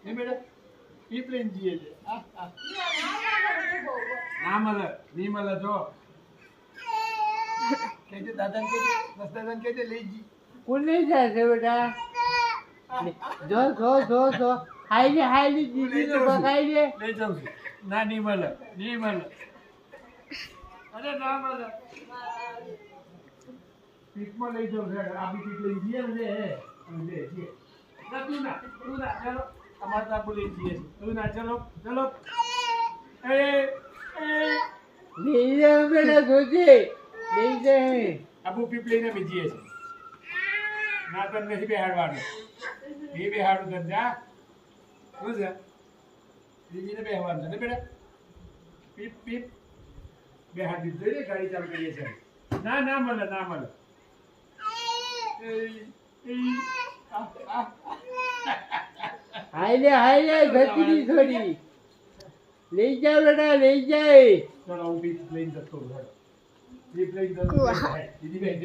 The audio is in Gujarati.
હે બેટા ઈ પ્લેન જીએ છે ના મળે નહીં મળે જો કેજે દાદાને કેજે બસ દાદાને કેજે લઈ જી કોણ લઈ જાય છે બેટા જો હાઈલી દીદી તો પકાઈ દે લઈ જાઉં છું ના નહીં મળે અરે ના મળે પીકમાં લઈ જાઉં છે આપી પીક લઈ જઈએ ને લે ના તું ના ચાલો અમારે તો આપણે લઈ જઈએ તું ના ચલો લઈ જાવ બેટા જોજે લઈ જાય આબુ પીપ લઈને બીજીએ છે ના તને નથી બેહાડવાનું એ બેહાડું તને જા શું છે બીજીને બેહવાનું છે ને બેટા પીપ બેહાડ દીધું ને ગાડી ચાલુ કરીએ છીએ ના મળે હાઈલે ઘસી થોડી લઈ જાવ બેટા લઈ જાય ચલો હું પીપ લઈને જતો રહું પીપ લઈને જતો દીદી બેન